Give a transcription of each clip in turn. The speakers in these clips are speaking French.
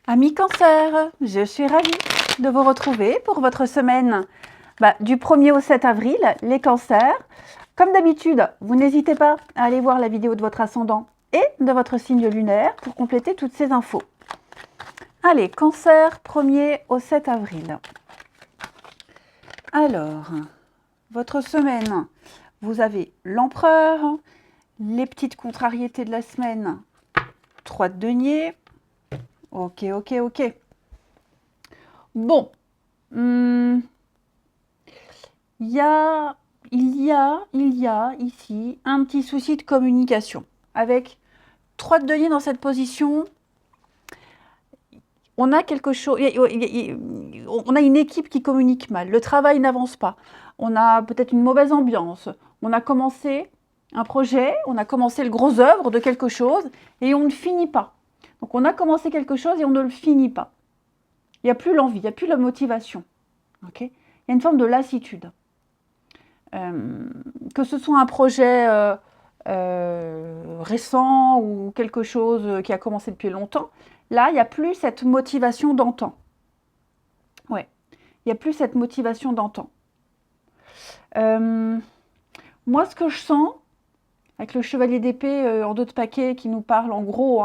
Amis Cancer, je suis ravie de vous retrouver pour votre semaine du 1er au 7 avril, les cancers. Comme d'habitude, vous n'hésitez pas à aller voir la vidéo de votre ascendant et de votre signe lunaire pour compléter toutes ces infos. Allez, Cancer, 1er au 7 avril. Alors, votre semaine, vous avez l'empereur, les petites contrariétés de la semaine, 3 de denier. Ok. Bon, il y a ici un petit souci de communication. Avec 3 de denier dans cette position, on a quelque chose, on a une équipe qui communique mal, le travail n'avance pas, on a peut-être une mauvaise ambiance, on a commencé un projet, on a commencé le gros œuvre de quelque chose et on ne finit pas. Donc on a commencé quelque chose et on ne le finit pas. Il n'y a plus l'envie, il n'y a plus la motivation. Okay, il y a une forme de lassitude. Que ce soit un projet récent ou quelque chose qui a commencé depuis longtemps, là, il n'y a plus cette motivation d'antan. Ouais, il n'y a plus cette motivation d'antan. Moi, ce que je sens, avec le chevalier d'épée en dos de paquet qui nous parle en gros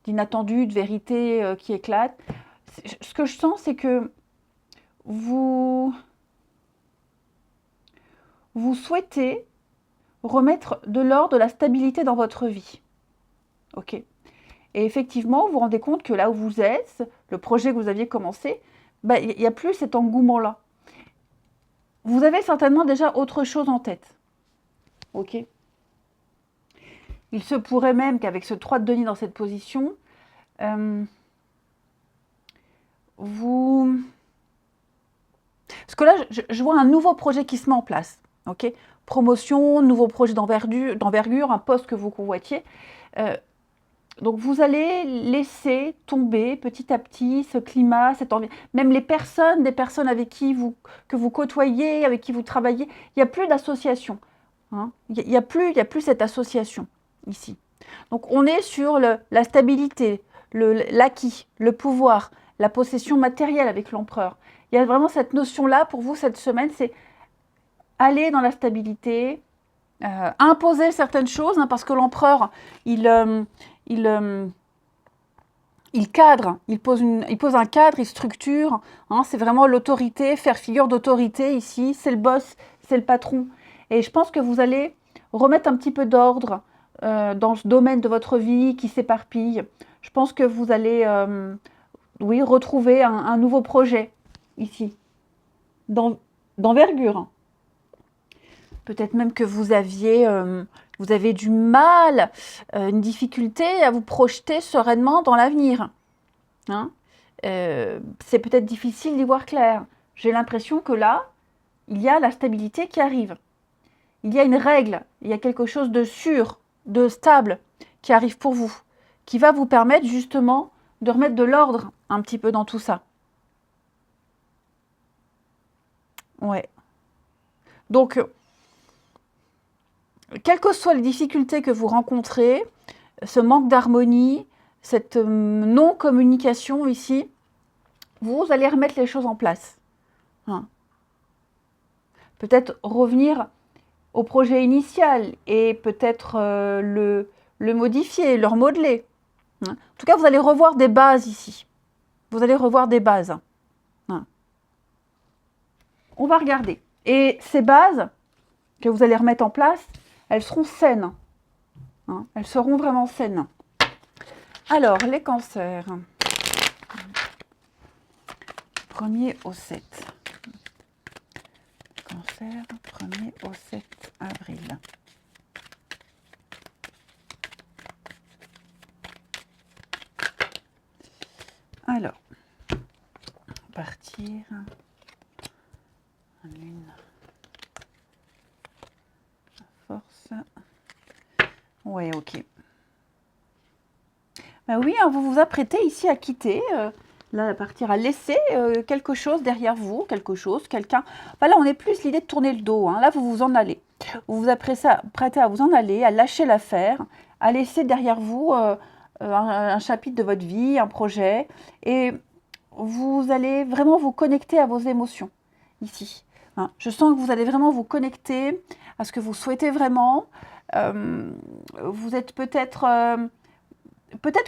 d'inattendu, de vérité qui éclate, ce que je sens, c'est que vous souhaitez remettre de l'ordre, de la stabilité dans votre vie. Ok. Et effectivement, vous vous rendez compte que là où vous êtes, le projet que vous aviez commencé, il n'y a plus cet engouement-là. Vous avez certainement déjà autre chose en tête. Ok. Il se pourrait même qu'avec ce 3 de denier dans cette position, Parce que là, je vois un nouveau projet qui se met en place. Ok, promotion, nouveau projet d'envergure, un poste que vous convoitiez. Donc vous allez laisser tomber petit à petit ce climat, cette envie. Même des personnes avec que vous côtoyez, avec qui vous travaillez, il n'y a plus d'association. Hein, il n'y a plus cette association ici. Donc on est sur la stabilité, l'acquis, le pouvoir, la possession matérielle avec l'empereur. Il y a vraiment cette notion-là pour vous cette semaine, c'est aller dans la stabilité, imposer certaines choses, hein, parce que l'empereur, il cadre, il pose un cadre, il structure, hein, c'est vraiment l'autorité, faire figure d'autorité ici, c'est le boss, c'est le patron. Et je pense que vous allez remettre un petit peu d'ordre dans ce domaine de votre vie qui s'éparpille. Je pense que vous allez retrouver un nouveau projet ici, d'envergure. Peut-être même que vous avez du mal, une difficulté à vous projeter sereinement dans l'avenir. Hein, c'est peut-être difficile d'y voir clair. J'ai l'impression que là, il y a la stabilité qui arrive. Il y a une règle, il y a quelque chose de sûr, de stable qui arrive pour vous, qui va vous permettre justement de remettre de l'ordre un petit peu dans tout ça. Ouais. Donc, quelles que soient les difficultés que vous rencontrez, ce manque d'harmonie, cette non-communication ici, vous allez remettre les choses en place. Hein. Peut-être revenir au projet initial et peut-être le modifier, le remodeler. Hein. En tout cas, vous allez revoir des bases ici. Vous allez revoir des bases. Hein. On va regarder. Et ces bases que vous allez remettre en place, elles seront saines. Hein. Elles seront vraiment saines. Alors, les cancers. 1er au 7. Cancer, 1er au 7 avril. Alors, partir. Lune. Force. Ouais, ok. Oui, hein, vous vous apprêtez ici à quitter, là, à partir, à laisser quelque chose derrière vous, quelqu'un. Là, on est plus l'idée de tourner le dos. Hein. Là, vous vous en allez. Vous vous apprêtez à vous en aller, à lâcher l'affaire, à laisser derrière vous un chapitre de votre vie, un projet, et vous allez vraiment vous connecter à vos émotions, ici. Hein. Je sens que vous allez vraiment vous connecter à ce que vous souhaitez vraiment. Vous êtes peut-être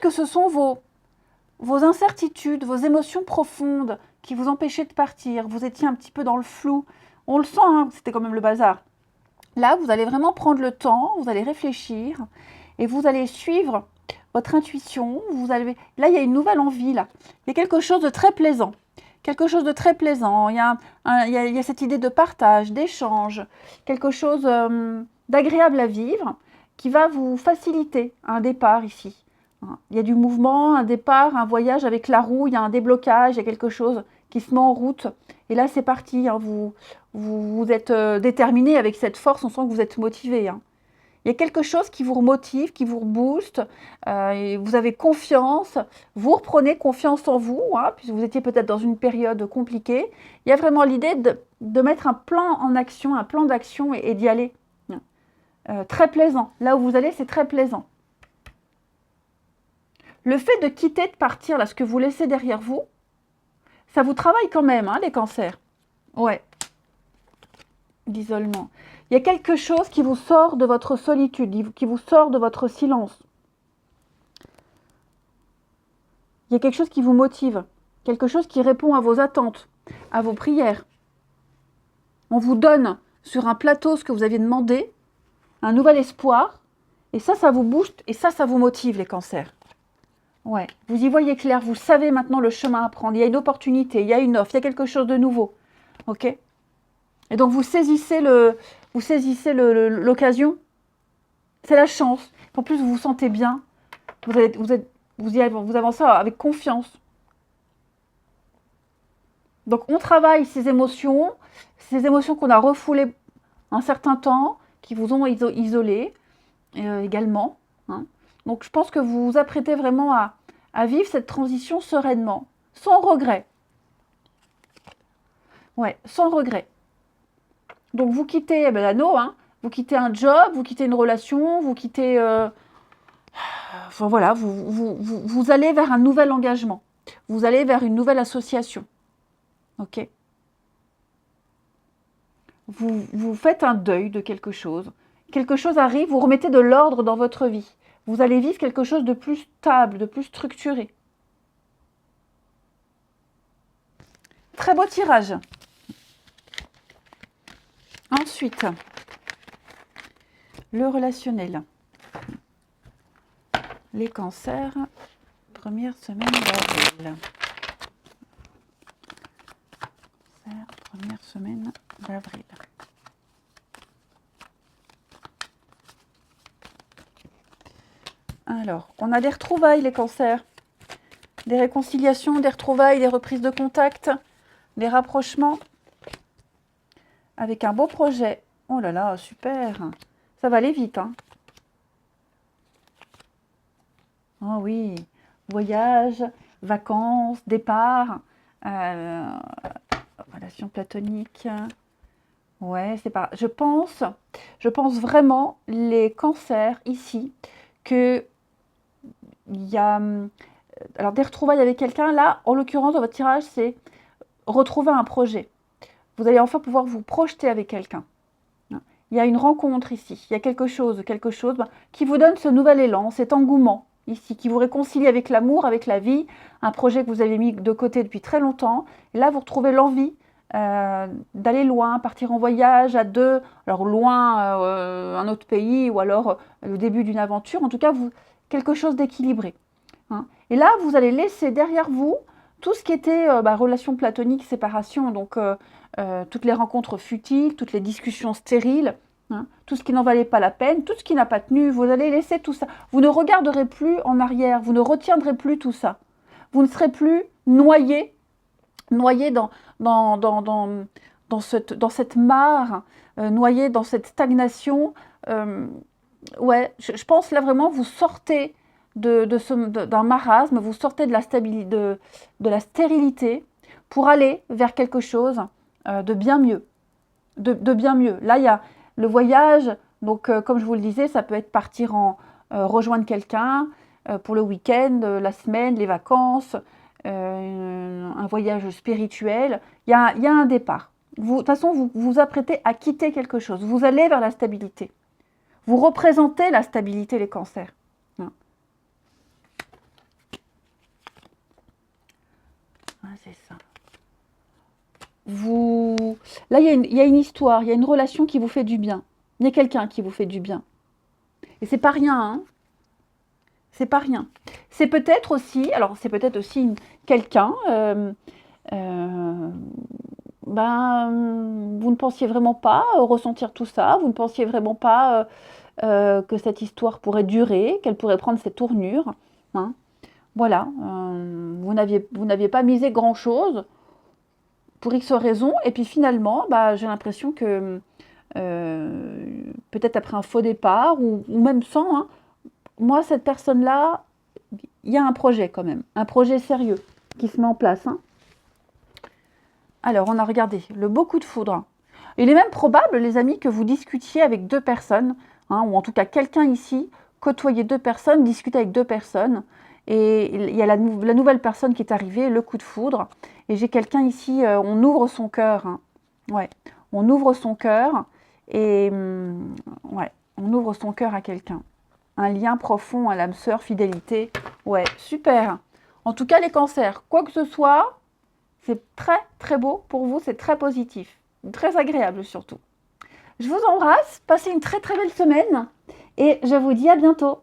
que ce sont vos incertitudes, vos émotions profondes qui vous empêchaient de partir. Vous étiez un petit peu dans le flou. On le sent, hein, c'était quand même le bazar. Là, vous allez vraiment prendre le temps, vous allez réfléchir et vous allez suivre votre intuition. Là, il y a une nouvelle envie. Là. Il y a quelque chose de très plaisant. Quelque chose de très plaisant. Il y a cette idée de partage, d'échange, quelque chose d'agréable à vivre qui va vous faciliter un départ ici. Il y a du mouvement, un départ, un voyage avec la roue, il y a un déblocage, il y a quelque chose qui se met en route. Et là, c'est parti. Hein, vous êtes déterminé avec cette force, on sent que vous êtes motivé. Hein. Il y a quelque chose qui vous motive, qui vous booste, et vous avez confiance, vous reprenez confiance en vous, hein, puisque vous étiez peut-être dans une période compliquée. Il y a vraiment l'idée de mettre un plan en action, un plan d'action et d'y aller. Très plaisant. Là où vous allez, c'est très plaisant. Le fait de quitter, de partir, là, ce que vous laissez derrière vous, ça vous travaille quand même, hein, les cancers. Ouais. D'isolement. Il y a quelque chose qui vous sort de votre solitude, qui vous sort de votre silence. Il y a quelque chose qui vous motive, quelque chose qui répond à vos attentes, à vos prières. On vous donne sur un plateau ce que vous aviez demandé, un nouvel espoir, et ça vous booste, et ça vous motive, les cancers. Ouais, vous y voyez clair, vous savez maintenant le chemin à prendre. Il y a une opportunité, il y a une offre, il y a quelque chose de nouveau. Ok ? Et donc vous saisissez l'occasion. C'est la chance. En plus, vous vous sentez bien. Vous avancez avec confiance. Donc on travaille ces émotions qu'on a refoulées un certain temps, qui vous ont isolé également. Hein. Donc je pense que vous vous apprêtez vraiment à vivre cette transition sereinement, sans regret. Ouais, sans regret. Donc vous quittez l'anneau, hein, vous quittez un job, vous quittez une relation, vous quittez... enfin voilà, vous allez vers un nouvel engagement. Vous allez vers une nouvelle association. Ok ? Vous faites un deuil de quelque chose. Quelque chose arrive, vous remettez de l'ordre dans votre vie. Vous allez vivre quelque chose de plus stable, de plus structuré. Très beau tirage. Ensuite, le relationnel. Les cancers, première semaine d'avril. Première semaine d'avril. Alors, on a des retrouvailles, les cancers. Des réconciliations, des retrouvailles, des reprises de contact, des rapprochements. Avec un beau projet. Oh là là, super. Ça va aller vite. Hein. Oh oui. Voyage, vacances, départ. Relation platonique. Ouais, c'est pas... Je pense vraiment, les cancers, ici, que il y a... Alors, des retrouvailles avec quelqu'un, là, en l'occurrence, dans votre tirage, c'est retrouver un projet. Vous allez enfin pouvoir vous projeter avec quelqu'un. Il y a une rencontre ici, il y a quelque chose qui vous donne ce nouvel élan, cet engouement ici, qui vous réconcilie avec l'amour, avec la vie, un projet que vous avez mis de côté depuis très longtemps. Et là, vous retrouvez l'envie d'aller loin, partir en voyage à deux, alors loin, un autre pays, ou alors le début d'une aventure, en tout cas, quelque chose d'équilibré. Hein. Et là, vous allez laisser derrière vous tout ce qui était relation platonique, séparation, donc toutes les rencontres futiles, toutes les discussions stériles, hein, tout ce qui n'en valait pas la peine, tout ce qui n'a pas tenu, vous allez laisser tout ça. Vous ne regarderez plus en arrière, vous ne retiendrez plus tout ça. Vous ne serez plus noyé dans cette mare, noyé dans cette stagnation. Ouais, je pense là vraiment, vous sortez d'un marasme, vous sortez de la stérilité pour aller vers quelque chose de bien mieux. De bien mieux. Là, il y a le voyage, donc comme je vous le disais, ça peut être partir rejoindre quelqu'un, pour le week-end, la semaine, les vacances, un voyage spirituel. Il y a un départ. De toute façon, vous vous apprêtez à quitter quelque chose. Vous allez vers la stabilité. Vous représentez la stabilité, les cancers. Hein. Ah, c'est ça. Là, il y a une histoire, il y a une relation qui vous fait du bien. Il y a quelqu'un qui vous fait du bien. Et c'est pas rien, hein. C'est pas rien. C'est peut-être aussi, alors c'est peut-être aussi quelqu'un, vous ne pensiez vraiment pas ressentir tout ça, vous ne pensiez vraiment pas que cette histoire pourrait durer, qu'elle pourrait prendre cette tournure. Hein. Voilà, vous n'aviez pas misé grand-chose pour X raisons, et puis finalement, j'ai l'impression que peut-être après un faux départ, ou même sans, hein, moi, cette personne-là, il y a un projet quand même, un projet sérieux qui se met en place. Hein. Alors, on a regardé le beau coup de foudre. Il est même probable, les amis, que vous discutiez avec deux personnes, hein, ou en tout cas quelqu'un ici, côtoyait deux personnes, discutait avec deux personnes, et il y a la nouvelle personne qui est arrivée, le coup de foudre, et j'ai quelqu'un ici, on ouvre son cœur, hein. Ouais, on ouvre son cœur, et ouais, on ouvre son cœur à quelqu'un. Un lien profond à l'âme sœur, fidélité. Ouais, super. En tout cas, les cancers, quoi que ce soit, c'est très très beau pour vous, c'est très positif. Très agréable surtout. Je vous embrasse, passez une très très belle semaine et je vous dis à bientôt.